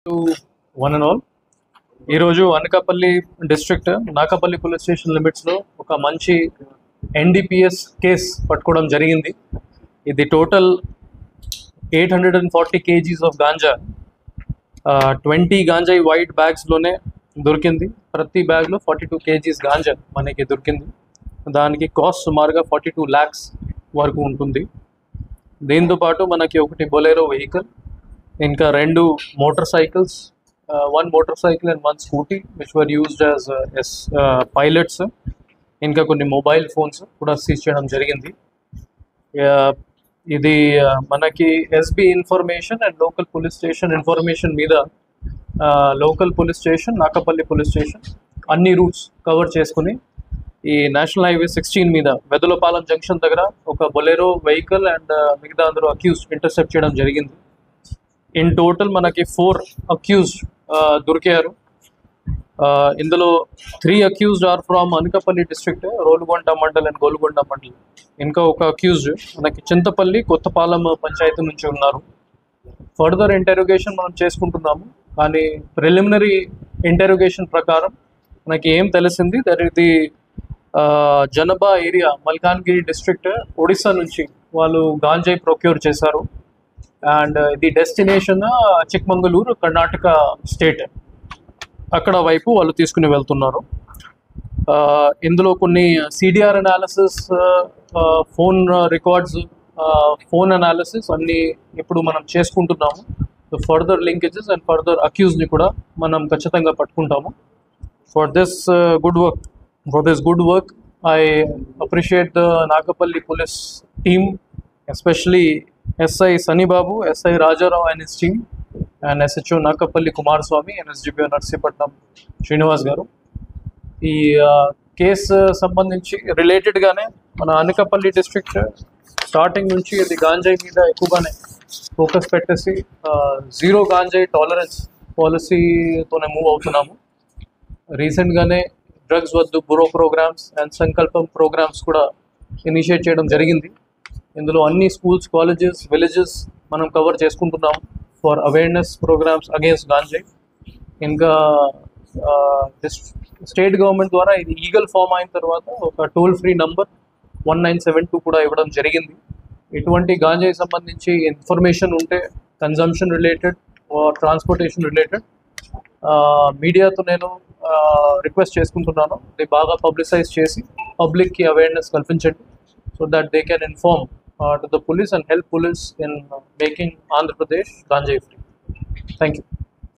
To one and all. ఈరోజు Anakapalli district Nakapalli police station లిమిట్స్లో ఒక మంచి ఎన్డీపీఎస్ కేస్ పట్టుకోవడం జరిగింది. ఇది టోటల్ 840 kgs ఆఫ్ గాంజా, 20 గాంజాయి వైట్ బ్యాగ్స్లోనే దొరికింది. ప్రతి బ్యాగ్లో 42 kgs గాంజా మనకి దొరికింది. దానికి కాస్ట్ సుమారుగా 42 lakhs వరకు ఉంటుంది. దీంతోపాటు మనకి ఒకటి బొలెరో వెహికల్, ఇంకా 2 motor cycles, 1 motor cycle and 1 scooty which were used as pilots, ఇంకా కొన్ని మొబైల్ ఫోన్స్ కూడా సీజ్ చేయడం జరిగింది. ఇది మనకి SB information and local police station information మీద local police station, Nakapalli police station అన్ని రూట్స్ కవర్ చేసుకుని ఈ నేషనల్ హైవే 16 మీద వెదలపాలెం జంక్షన్ దగ్గర ఒక బొలెరో వెహికల్ అండ్ మిగతా అందరూ అక్యూజ్డ్ ఇంటర్సెప్ట్ చేయడం జరిగింది. ఇన్ టోటల్ మనకి 4 అక్యూజ్డ్ దొరికారు. ఇందులో 3 accused are from Anakapalli district, Rolugonda mandal and Golugonda mandal. ఇంకా ఒక అక్యూజ్డ్ మనకి చింతపల్లి కొత్తపాలెం పంచాయతీ నుంచి ఉన్నారు. ఫర్దర్ ఇంటెరోగేషన్ మనం చేసుకుంటున్నాము, కానీ ప్రిలిమినరీ ఇంటెరోగేషన్ ప్రకారం మనకి ఏం తెలిసింది దట్ ఇది జనబా ఏరియా మల్కాన్గిరి డిస్ట్రిక్ట్ ఒడిశా నుంచి వాళ్ళు గాంజాయి ప్రొక్యూర్ చేశారు. అండ్ ఇది డెస్టినేషన్ చిక్మంగళూరు కర్ణాటక స్టేట్, అక్కడ వైపు వాళ్ళు తీసుకుని వెళ్తున్నారు. ఇందులో కొన్ని CDR analysis, phone records, phone analysis అన్నీ ఇప్పుడు మనం చేసుకుంటున్నాము. So further linkages and further అక్యూజ్ని కూడా మనం ఖచ్చితంగా పట్టుకుంటాము. For this good work I appreciate the Nakapalli police team, especially SI Sunny Babu, SI Rajarao and his team, and SHO Nakapalli Kumar Swami and SGPO Narsipatnam Srinivas garu. ఈ case సంబంధించి రిలేటెడ్గానే మన Anakapalli district starting నుంచి ఇది గాంజాయి మీద ఎక్కువగానే focus పెట్టేసి zero గాంజాయి tolerance పాలసీతోనే move అవుతున్నాము. రీసెంట్గానే డ్రగ్స్ వద్దు బ్రో ప్రోగ్రామ్స్ అండ్ సంకల్పం ప్రోగ్రామ్స్ కూడా ఇనిషియేట్ చేయడం జరిగింది. ఇందులో అన్ని స్కూల్స్, కాలేజెస్, విలేజెస్ మనం కవర్ చేసుకుంటున్నాం ఫర్ అవేర్నెస్ ప్రోగ్రామ్స్ అగేన్స్ట్ గాంజాయి. ఇంకా స్టేట్ గవర్నమెంట్ ద్వారా ఇది ఈగల్ ఫామ్ అయిన తర్వాత ఒక టోల్ ఫ్రీ నంబర్ 1972 కూడా ఇవ్వడం జరిగింది. ఎటువంటి గాంజాయి సంబంధించి ఇన్ఫర్మేషన్ ఉంటే కన్జంప్షన్ రిలేటెడ్, ట్రాన్స్పోర్టేషన్ రిలేటెడ్, మీడియాతో నేను రిక్వెస్ట్ చేసుకుంటున్నాను. ఇది బాగా పబ్లిసైజ్ చేసి పబ్లిక్కి అవేర్నెస్ కల్పించండి, so that they can inform to the police and help police in making Andhra Pradesh ganjai free. Thank you.